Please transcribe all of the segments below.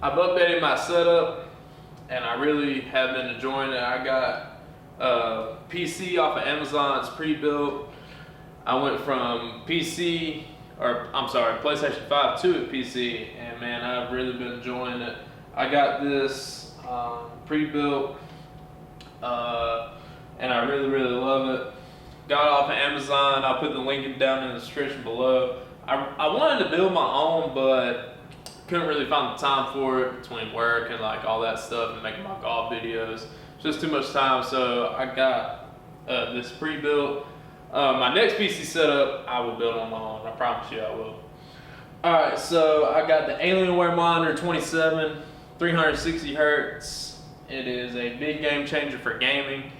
I've updated my setup and I really have been enjoying it. I got a PC off of Amazon. It's pre-built. I went from PlayStation 5 to a PC, and man, I've really been enjoying it. I got this pre-built, and I really love it. Got it off of Amazon. I'll put the link down in the description below. I wanted to build my own, but couldn't really find the time for it between work and like all that stuff and making my golf videos. Just too much time, so I got this pre-built. My next PC setup, I will build on my own. I promise you I will. Alright, so I got the Alienware Monitor 27, 360 Hertz. It is a big game changer for gaming.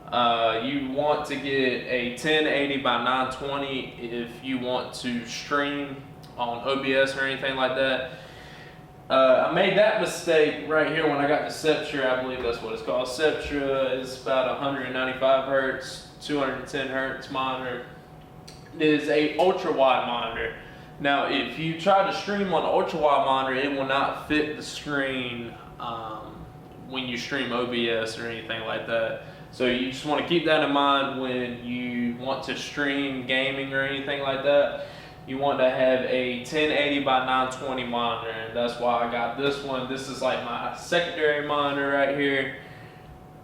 You want to get a 1080 by 920 if you want to stream on OBS or anything like that. I made that mistake right here when I got the Sceptre. I believe that's what it's called. Sceptre is about 195 Hertz, 210 Hertz monitor. It is a ultra wide monitor. Now, if you try to stream on an ultra wide monitor, it will not fit the screen when you stream OBS or anything like that. So you just want to keep that in mind when you want to stream gaming or anything like that. You want to have a 1080 by 920 monitor, and that's why I got this one. This is like my secondary monitor right here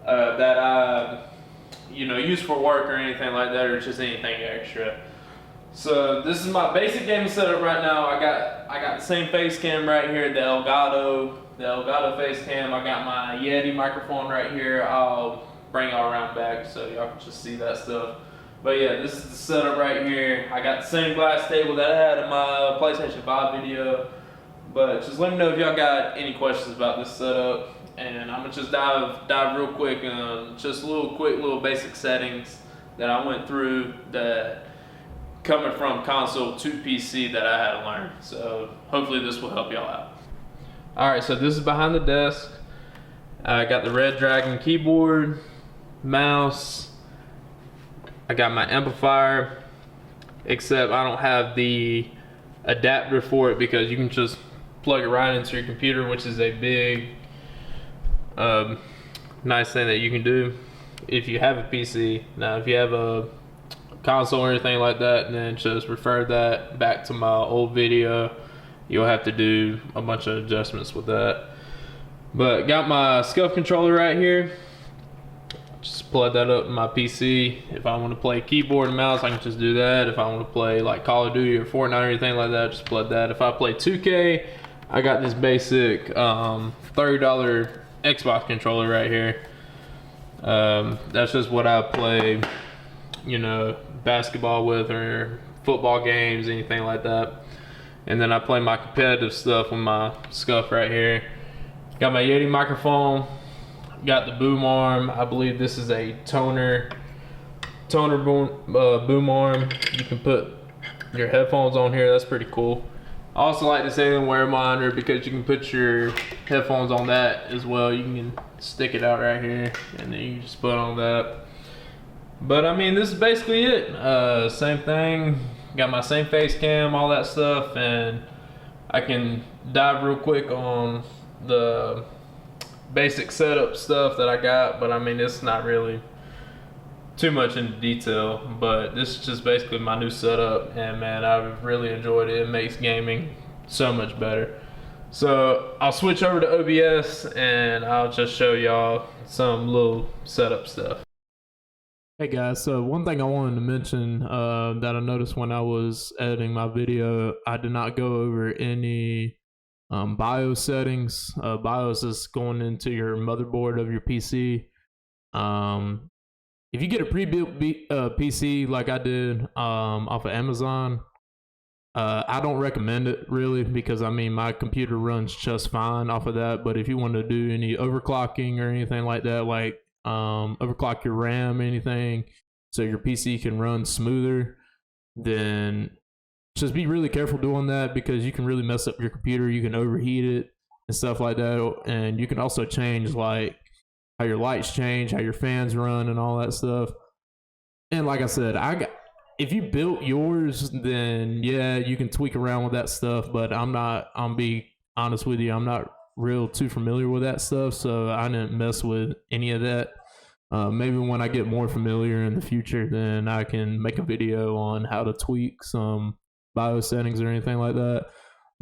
that I use for work or anything like that, or just anything extra. So this is my basic gaming setup right now. I got the same face cam right here, the Elgato face cam. I got my Yeti microphone right here. I'll bring y'all around back so y'all can just see that stuff. But yeah, this is the setup right here. I got the same glass table that I had in my PlayStation 5 video. But just let me know if y'all got any questions about this setup. And I'm gonna just dive real quick on just quick little basic settings that I went through that coming from console to PC that I had to learn. So hopefully this will help y'all out. Alright, so this is behind the desk. I got the Red Dragon keyboard, mouse. I got my amplifier, except I don't have the adapter for it because you can just plug it right into your computer, which is a big nice thing that you can do if you have a PC. Now if you have a console or anything like that, then just refer that back to my old video. You'll have to do a bunch of adjustments with that. But got my SCUF controller right here. Just plug that up in my PC. If I want to play keyboard and mouse, I can just do that. If I want to play like Call of Duty or Fortnite or anything like that, just plug that. If I play 2K, I got this basic $30 Xbox controller right here. That's just what I play, basketball with or football games, anything like that. And then I play my competitive stuff with my SCUF right here. Got my Yeti microphone. Got the boom arm. I believe this is a toner boom arm. You can put your headphones on here. That's pretty cool. I also like this Alienware monitor because you can put your headphones on that as well. You can stick it out right here and then you just put on that. But I mean, this is basically it. Same thing. Got my same face cam, all that stuff, and I can dive real quick on the basic setup stuff that I got, but I mean, it's not really too much into detail, but this is just basically my new setup, and man, I've really enjoyed it. It makes gaming so much better. So I'll switch over to OBS and I'll just show y'all some little setup stuff. Hey guys, so one thing I wanted to mention that I noticed when I was editing my video, I did not go over any BIOS settings. BIOS is going into your motherboard of your PC. If you get a pre-built PC like I did off of Amazon, I don't recommend it really, because I mean my computer runs just fine off of that. But if you want to do any overclocking or anything like that, like overclock your RAM or anything so your PC can run smoother, then just be really careful doing that, because you can really mess up your computer. You can overheat it and stuff like that. And you can also change like how your lights change, how your fans run and all that stuff. And like I said, if you built yours, then yeah, you can tweak around with that stuff, but I'm be honest with you, I'm not real too familiar with that stuff, so I didn't mess with any of that. Maybe when I get more familiar in the future, then I can make a video on how to tweak some BIOS settings or anything like that.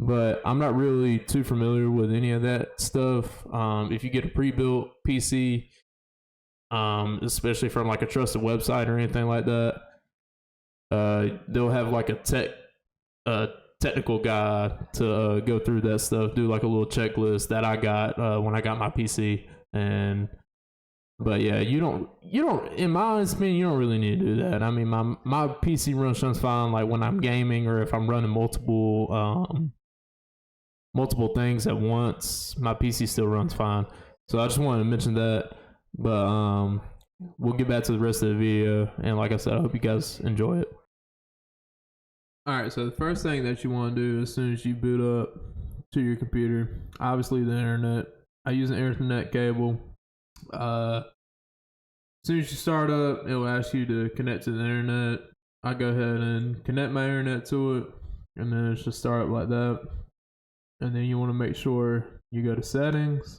But I'm not really too familiar with any of that stuff. If you get a pre-built PC, especially from like a trusted website or anything like that, they'll have like a technical guide to go through that stuff, do like a little checklist that I got when I got my PC. But yeah, you don't, in my opinion, you don't really need to do that. I mean, my PC runs fine, like when I'm gaming or if I'm running multiple things at once, my PC still runs fine. So I just wanted to mention that. But we'll get back to the rest of the video, and like I said, I hope you guys enjoy it. Alright, so the first thing that you want to do as soon as you boot up to your computer, obviously the internet. I use an Ethernet cable. As soon as you start up, it will ask you to connect to the internet. I go ahead and connect my internet to it, and then it should start up like that. And then you want to make sure you go to settings,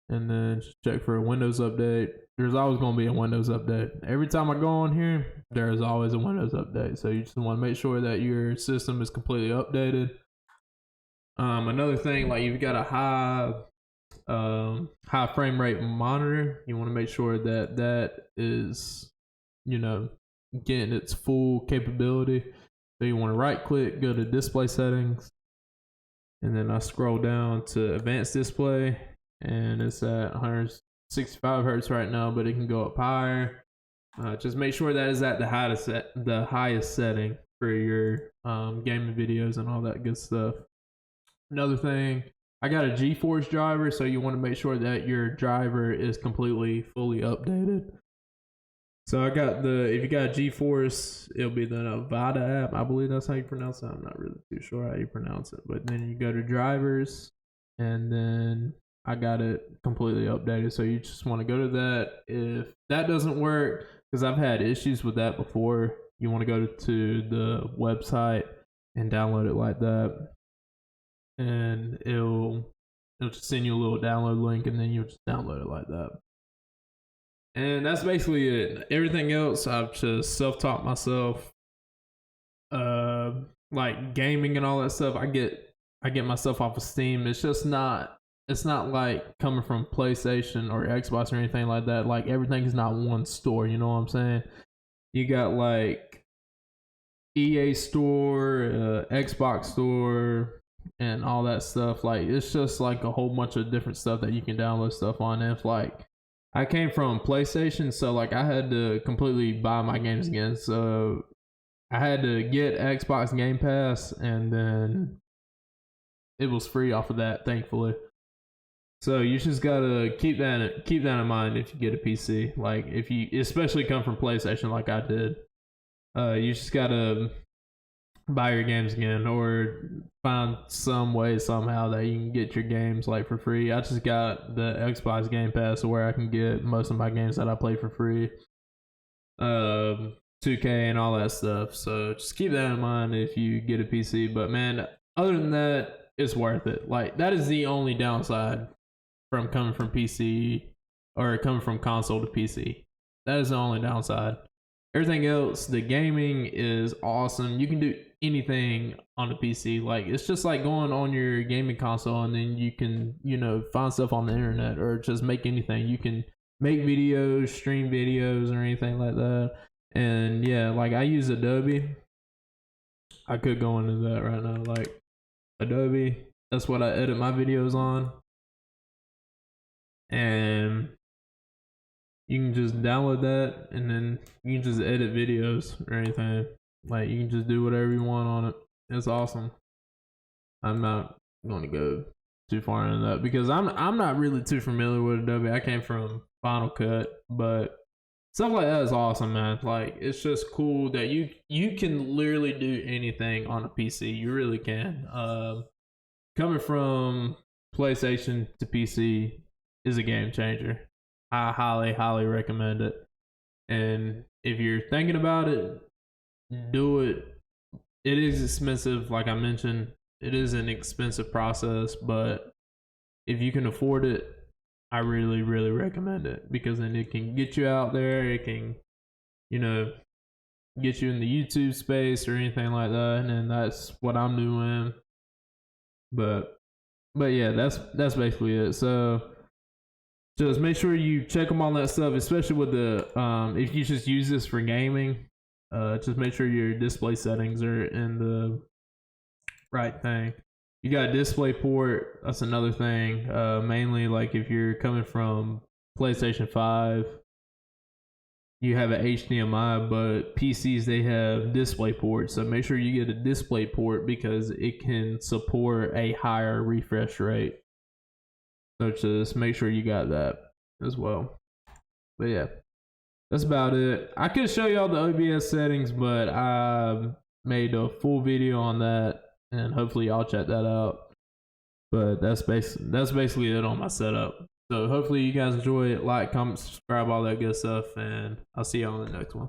and then just check for a Windows update. There's always going to be a Windows update. Every time I go on here, there's always a Windows update. So you just want to make sure that your system is completely updated. Another thing, like you've got a high frame rate monitor, you want to make sure that that is, getting its full capability. So you want to right click, go to display settings, and then I scroll down to advanced display, and it's at 165 hertz right now, but it can go up higher. Just make sure that is at the highest setting for your gaming videos and all that good stuff. Another thing, I got a GeForce driver, so you want to make sure that your driver is fully updated. So I got if you got GeForce, it'll be the Nevada app. I believe that's how you pronounce it. I'm not really too sure how you pronounce it. But then you go to drivers, and then I got it completely updated. So you just want to go to that. If that doesn't work, because I've had issues with that before, you want to go to the website and download it like that. And it'll just send you a little download link, and then you'll just download it like that. And that's basically it. Everything else I've just self-taught myself. Like gaming and all that stuff, I get myself off of Steam. It's not like coming from PlayStation or Xbox or anything like that. Like everything is not one store, you know what I'm saying? You got like EA store, Xbox store, and all that stuff. Like it's just like a whole bunch of different stuff that you can download stuff on. And it's like, I came from PlayStation, so like I had to completely buy my games again. So I had to get Xbox Game Pass, and then it was free off of that, thankfully. So you just gotta keep that in mind if you get a PC. Like if you especially come from PlayStation, like I did, you just gotta buy your games again, or find some way somehow that you can get your games like for free. I just got the Xbox Game Pass where I can get most of my games that I play for free, 2K and all that stuff. So just keep that in mind if you get a PC. But man, other than that, it's worth it. Like that is the only downside from coming from PC or coming from console to PC. That is the only downside. Everything else, the gaming is awesome. You can do anything on the PC. Like it's just like going on your gaming console, and then you can, find stuff on the internet or just make anything. You can make videos, stream videos, or anything like that. And yeah, like I use Adobe. I could go into that right now. Like Adobe, that's what I edit my videos on. And you can just download that, and then you can just edit videos or anything. Like you can just do whatever you want on it. It's awesome. I'm not going to go too far into that because I'm not really too familiar with Adobe. I came from Final Cut, but stuff like that is awesome, man. Like it's just cool that you can literally do anything on a PC. You really can. Coming from PlayStation to PC is a game changer. I highly recommend it. And if you're thinking about it, do it. It is expensive, like I mentioned. it is an expensive process, but if you can afford it, I really, really recommend it, because then it can get you out there. It can, you know, get you in the YouTube space or anything like that. And then that's what I'm doing. But yeah, that's basically it. So just make sure you check them on that stuff, especially with the if you just use this for gaming. Just make sure your display settings are in the right thing. You got a display port. That's another thing. Mainly like if you're coming from PlayStation 5, you have an HDMI, but PCs, they have display ports. So make sure you get a display port because it can support a higher refresh rate. So just make sure you got that as well. But yeah, that's about it. I could show you all the OBS settings, but I made a full video on that, and hopefully y'all check that out. But that's basically it on my setup. So hopefully you guys enjoy it. Like, comment, subscribe, all that good stuff, and I'll see y'all on the next one.